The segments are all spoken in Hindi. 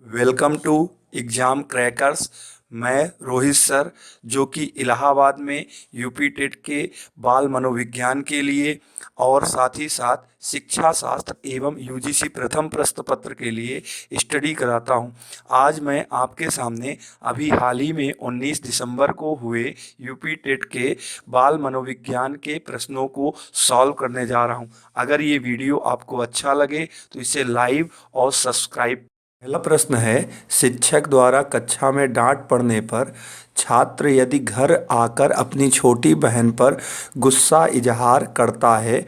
Welcome to exam crackers. मैं रोहित सर, जो कि इलाहाबाद में यूपी टेट के बाल मनोविज्ञान के लिए और साथ ही साथ शिक्षा शास्त्र एवं यूजीसी प्रथम प्रश्न पत्र के लिए स्टडी कराता हूं। आज मैं आपके सामने अभी हाल ही में 19 दिसंबर को हुए यूपी टेट के बाल मनोविज्ञान के प्रश्नों को सॉल्व करने जा रहा हूं। अगर ये वीडियो आपको अच्छा लगे तो इसे लाइव और सब्सक्राइब। पहला प्रश्न है, शिक्षक द्वारा कक्षा में डांट पड़ने पर छात्र यदि घर आकर अपनी छोटी बहन पर गुस्सा इजहार करता है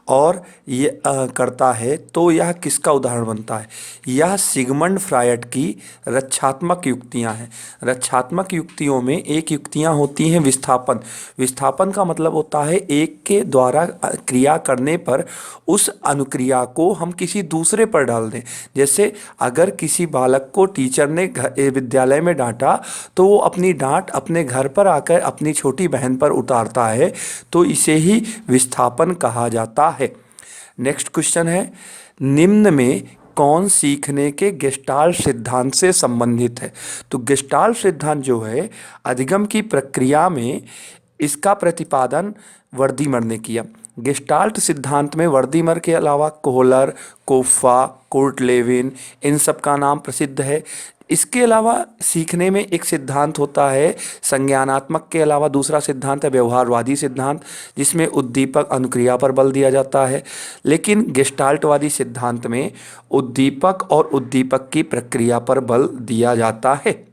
और ये करता है तो यह किसका उदाहरण बनता है? यह सिगमंड फ्रायड की रक्षात्मक युक्तियां हैं। रक्षात्मक युक्तियों में एक युक्तियां होती हैं विस्थापन। विस्थापन का मतलब होता है एक के द्वारा क्रिया करने पर उस अनुक्रिया को हम किसी दूसरे पर डाल दें। जैसे अगर किसी बालक को टीचर ने विद्यालय में डांटा तो वो अपनी डांट अपने घर पर आकर अपनी छोटी बहन पर उतारता है, तो इसे ही विस्थापन कहा जाता है। नेक्स्ट क्वेश्चन है, निम्न में कौन सीखने के गेस्टाल्ट सिद्धांत से संबंधित है? तो गेस्टाल्ट सिद्धांत जो है अधिगम की प्रक्रिया में इसका प्रतिपादन वर्दीमर ने किया। गेस्टाल्ट सिद्धांत में वर्दीमर के अलावा कोहलर, कोप्फा, कुर्ट लेविन, इन सब का नाम प्रसिद्ध है। इसके अलावा सीखने में एक सिद्धांत होता है संज्ञानात्मक के अलावा दूसरा सिद्धांत है व्यवहारवादी सिद्धांत, जिसमें उद्दीपक अनुक्रिया पर बल दिया जाता है। लेकिन गेस्टाल्टवादी सिद्धांत में उद्दीपक और उद्दीपक की प्रक्रिया पर बल दिया जाता है।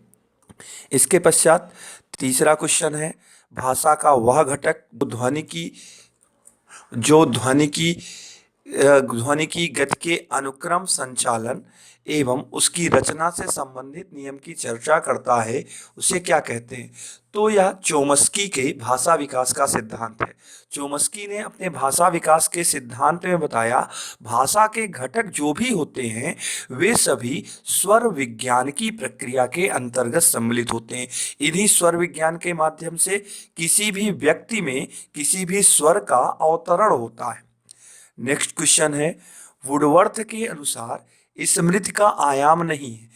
इसके पश्चात तीसरा क्वेश्चन है, भाषा का वह घटक जो ध्वनि की गति के अनुक्रम संचालन एवं उसकी रचना से संबंधित नियम की चर्चा करता है, उसे क्या कहते हैं? तो यह चोम्स्की के भाषा विकास का सिद्धांत है। चोम्स्की ने अपने भाषा विकास के सिद्धांत में बताया, भाषा के घटक जो भी होते हैं वे सभी स्वर विज्ञान की प्रक्रिया के अंतर्गत सम्मिलित होते हैं। इन्हीं स्वर विज्ञान के माध्यम से किसी भी व्यक्ति में किसी भी स्वर का अवतरण होता है। नेक्स्ट क्वेश्चन है, वुडवर्थ के अनुसार स्मृति का आयाम नहीं है।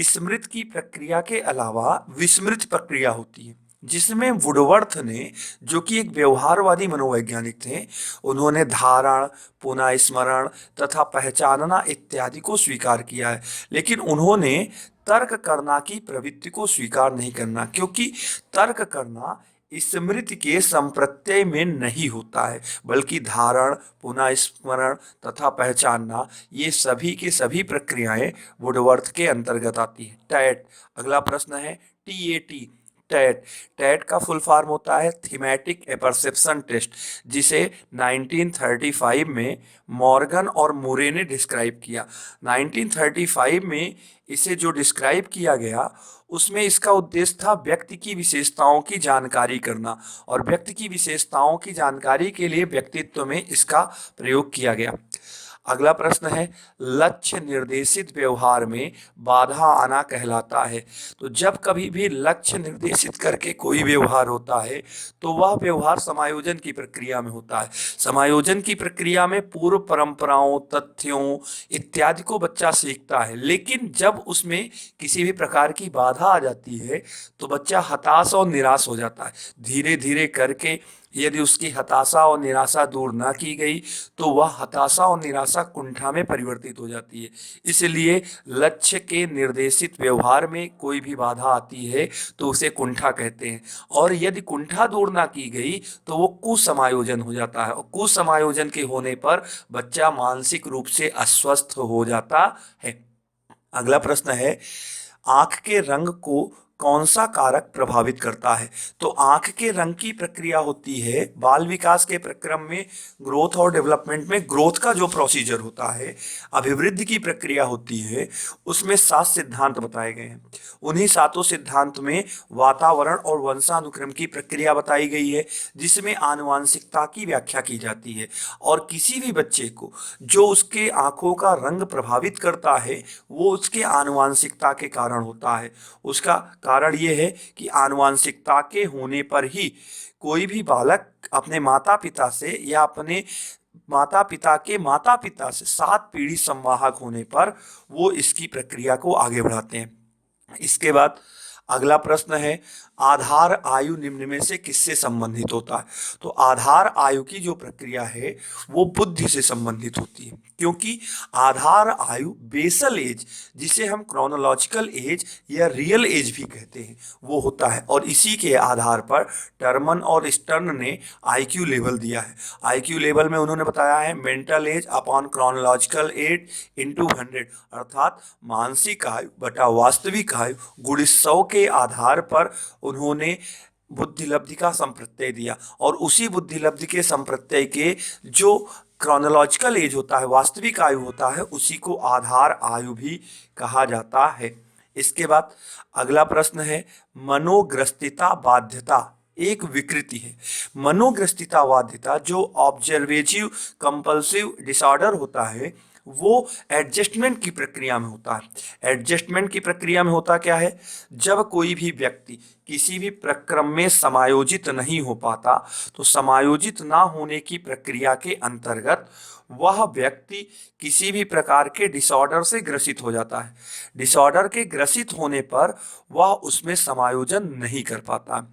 स्मृति की प्रक्रिया के अलावा विस्मृति प्रक्रिया होती है, जिसमें वुडवर्थ ने, जो कि एक व्यवहारवादी मनोवैज्ञानिक थे, उन्होंने धारण, पुनः स्मरण तथा पहचानना इत्यादि को स्वीकार किया है। लेकिन उन्होंने तर्क करना की प्रवृत्ति को स्वीकार नहीं करना, क्योंकि तर्क करना स्मृति के संप्रत्यय में नहीं होता है, बल्कि धारण, पुनः स्मरण तथा पहचानना ये सभी के सभी प्रक्रियाएं वुडवर्थ के अंतर्गत आती है। टैट। अगला प्रश्न है TAT। टैट टैट का फुल फॉर्म होता है थीमेटिक एपर्सेप्शन टेस्ट, जिसे 1935 में मॉर्गन और मुरे ने डिस्क्राइब किया। 1935 में इसे जो डिस्क्राइब किया गया उसमें इसका उद्देश्य था व्यक्ति की विशेषताओं की जानकारी करना, और व्यक्ति की विशेषताओं की जानकारी के लिए व्यक्तित्व में इसका प्रयोग किया गया। अगला प्रश्न है, लक्ष्य निर्देशित व्यवहार में बाधा आना कहलाता है। तो जब कभी भी लक्ष्य निर्देशित करके कोई व्यवहार होता है तो वह व्यवहार समायोजन की प्रक्रिया में होता है। समायोजन की प्रक्रिया में पूर्व परंपराओं, तथ्यों इत्यादि को बच्चा सीखता है, लेकिन जब उसमें किसी भी प्रकार की बाधा आ जाती है तो बच्चा हताश और निराश हो जाता है। धीरे धीरे करके यदि उसकी हताशा और निराशा दूर ना की गई तो वह हताशा और निराशा कुंठा में परिवर्तित हो जाती है। इसलिए लक्ष्य के निर्देशित व्यवहार में कोई भी बाधा आती है तो उसे कुंठा कहते हैं, और यदि कुंठा दूर ना की गई तो वो कुसमायोजन हो जाता है, और कुसमायोजन के होने पर बच्चा मानसिक रूप से अस्वस्थ हो जाता है। अगला प्रश्न है, आंख के रंग को कौन सा कारक प्रभावित करता है? तो आंख के रंग की प्रक्रिया होती है बाल विकास के प्रक्रम में, ग्रोथ और डेवलपमेंट में ग्रोथ का जो प्रोसीजर होता है, अभिवृद्धि की प्रक्रिया होती है, उसमें 7 सिद्धांत बताए गए हैं। उन्हीं 7 सिद्धांत में वातावरण और वंशानुक्रम की प्रक्रिया बताई गई है, जिसमें आनुवांशिकता की व्याख्या की जाती है। और किसी भी बच्चे को जो उसके आंखों का रंग प्रभावित करता है वो उसके आनुवांशिकता के कारण होता है। उसका कारण ये है कि आनुवांशिकता के होने पर ही कोई भी बालक अपने माता पिता से या अपने माता पिता से 7 पीढ़ी संवाहक होने पर वो इसकी प्रक्रिया को आगे बढ़ाते हैं। इसके बाद अगला प्रश्न है, आधार आयु निम्न में से किससे संबंधित होता है? तो आधार आयु की जो प्रक्रिया है वो बुद्धि से संबंधित होती है, क्योंकि आधार आयु बेसल एज, जिसे हम क्रोनोलॉजिकल एज या रियल एज भी कहते हैं, वो होता है। और इसी के आधार पर टर्मन और स्टर्न ने आईक्यू लेवल दिया है। आईक्यू लेवल में उन्होंने बताया है mental as upon chronological age into 100, अर्थात मानसिक आयु बटा वास्तविक आयु गुणित 100 के आधार पर उन्होंने बुद्धिलब्धि का संप्रत्यय दिया। और उसी बुद्धिलब्धि के संप्रत्यय के जो क्रोनोलॉजिकल एज होता है, वास्तविक आयु होता है, उसी को आधार आयु भी कहा जाता है। इसके बाद अगला प्रश्न है, मनोग्रस्तिता बाध्यता एक विकृति है। मनोग्रस्तिता बाध्यता जो ऑब्जर्वेटिव कंपल्सिव डिसऑर्डर होता है वो एडजस्टमेंट की प्रक्रिया में होता है। एडजस्टमेंट की प्रक्रिया में होता क्या है, जब कोई भी व्यक्ति किसी भी प्रक्रम में समायोजित नहीं हो पाता तो समायोजित ना होने की प्रक्रिया के अंतर्गत वह व्यक्ति किसी भी प्रकार के डिसऑर्डर से ग्रसित हो जाता है। डिसऑर्डर के ग्रसित होने पर वह उसमें समायोजन नहीं कर पाता।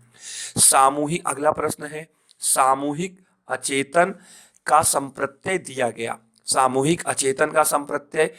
सामूहिक, अगला प्रश्न है, सामूहिक अचेतन का संप्रत्यय दिया गया। सामूहिक अचेतन का संप्रत्यय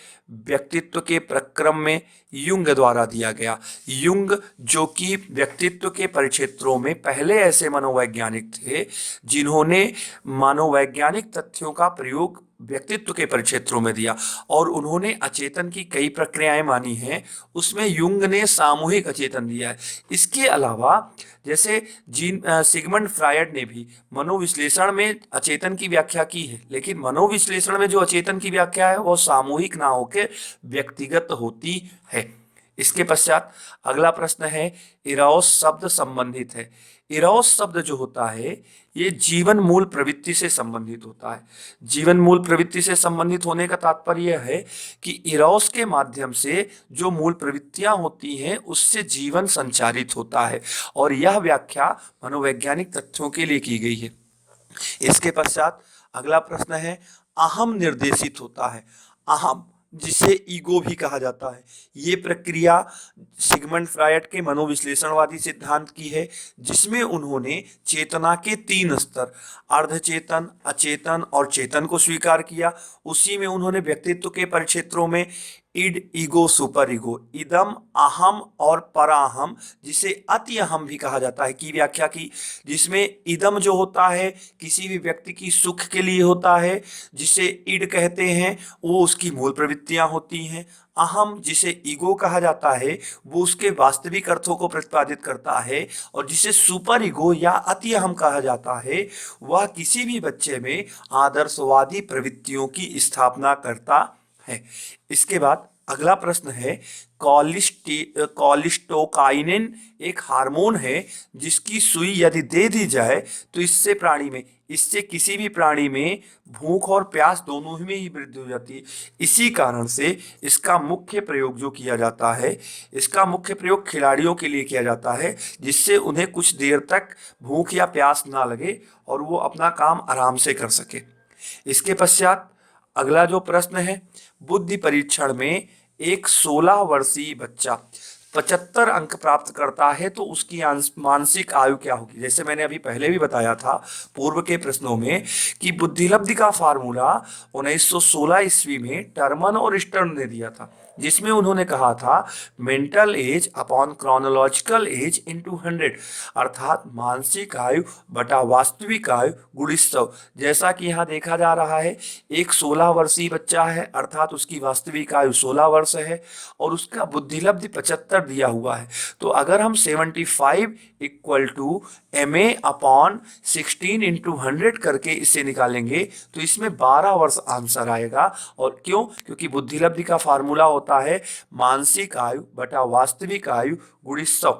व्यक्तित्व के प्रक्रम में युंग द्वारा दिया गया। युंग जो कि व्यक्तित्व के परिक्षेत्रों में पहले ऐसे मनोवैज्ञानिक थे जिन्होंने मनोवैज्ञानिक तथ्यों का प्रयोग व्यक्तित्व के परिक्षेत्रों में दिया और उन्होंने अचेतन की कई प्रक्रियाएं मानी हैं, उसमें युंग ने सामूहिक अचेतन दिया है। इसके अलावा जैसे सिगमंड फ्रायड ने भी मनोविश्लेषण में अचेतन की व्याख्या की है, लेकिन मनोविश्लेषण में जो अचेतन की व्याख्या है वो सामूहिक ना होकर व्यक्तिगत होती है। इसके पश्चात अगला प्रश्न है, इरोस शब्द संबंधित है। इरोस शब्द जो होता है ये जीवन मूल प्रवृत्ति से संबंधित होता है। जीवन मूल प्रवृत्ति से संबंधित होने का तात्पर्य है कि इरोस के माध्यम से जो मूल प्रवृत्तियां होती हैं उससे जीवन संचारित होता है और यह व्याख्या मनोवैज्ञानिक तथ्यों के लिए की गई है। इसके पश्चात अगला प्रश्न है, अहम निर्देशित होता है। अहम जिसे ईगो भी कहा जाता है, ये प्रक्रिया सिगमंड फ्रायड के मनोविश्लेषणवादी सिद्धांत की है जिसमें उन्होंने चेतना के 3 स्तर अर्धचेतन, अचेतन और चेतन को स्वीकार किया। उसी में उन्होंने व्यक्तित्व के परिक्षेत्रों में इड, ईगो, सुपर ईगो, इदम, अहम और पराहम जिसे अति अहम भी कहा जाता है की व्याख्या की, जिसमें इदम जो होता है किसी भी व्यक्ति की सुख के लिए होता है, जिसे इड कहते हैं वो उसकी मूल प्रवृत्तियां होती हैं। अहम जिसे ईगो कहा जाता है वो उसके वास्तविक अर्थों को प्रतिपादित करता है और जिसे सुपर ईगो या अति अहम कहा जाता है वह किसी भी बच्चे में आदर्शवादी प्रवृत्तियों की स्थापना करता है। इसके बाद अगला प्रश्न है, कॉलिस्टोकाइनिन एक हार्मोन है जिसकी सुई यदि दे दी जाए तो इससे किसी भी प्राणी में भूख और प्यास दोनों ही में ही वृद्धि हो जाती है। इसी कारण से इसका मुख्य प्रयोग जो किया जाता है, इसका मुख्य प्रयोग खिलाड़ियों के लिए किया जाता है जिससे उन्हें कुछ देर तक भूख या प्यास ना लगे और वो अपना काम आराम से कर सके। इसके पश्चात अगला जो प्रश्न है, बुद्धि परीक्षण में एक 16 वर्षीय बच्चा 75 अंक प्राप्त करता है तो उसकी मानसिक आयु क्या होगी? जैसे मैंने अभी पहले भी बताया था पूर्व के प्रश्नों में कि बुद्धिलब्धि का फार्मूला 1916 ईस्वी में टर्मन और स्टर्न ने दिया था, जिसमें उन्होंने कहा था mental as upon chronological age into 100, अर्थात मानसिक आयु बटा वास्तविक आयु गुणित 100। जैसा कि यहाँ देखा जा रहा है एक 16 वर्षीय बच्चा है अर्थात उसकी वास्तविक आयु 16 वर्ष है और उसका बुद्धिलब्धि 75 दिया हुआ है। तो अगर हम 75 equal to MA upon 16 into 100 करके इसे निकालेंगे तो इसमें 12 वर्ष आंसर आएगा। और क्यों? क्योंकि बुद्धिलब्धि का फार्मूला होता है मानसिक आयु बटा वास्तविक आयु गुणित 100।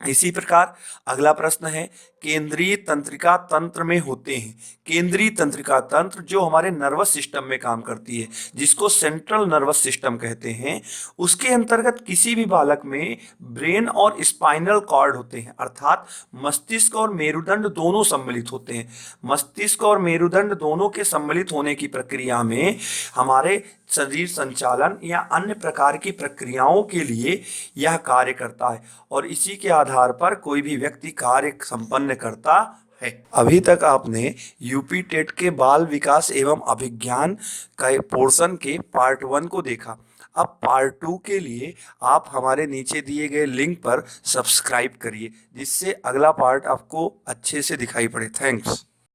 इसी प्रकार अगला प्रश्न है, केंद्रीय तंत्रिका तंत्र में होते हैं। केंद्रीय तंत्रिका तंत्र जो हमारे नर्वस सिस्टम में काम करती है, जिसको सेंट्रल नर्वस सिस्टम कहते हैं, उसके अंतर्गत किसी भी बालक में ब्रेन और स्पाइनल कॉर्ड होते हैं, अर्थात मस्तिष्क और मेरुदंड दोनों सम्मिलित होते हैं। मस्तिष्क और मेरुदंड दोनों के सम्मिलित होने की प्रक्रिया में हमारे शरीर संचालन या अन्य प्रकार की प्रक्रियाओं के लिए यह कार्य करता है और इसी के आधार पर कोई भी व्यक्ति कार्य संपन्न करता है। अभी तक आपने यूपी टेट के बाल विकास एवं अभिज्ञान का पोर्शन के पार्ट 1 को देखा। अब पार्ट 2 के लिए आप हमारे नीचे दिए गए लिंक पर सब्सक्राइब करिए, जिससे अगला पार्ट आपको अच्छे से दिखाई पड़े। थैंक्स।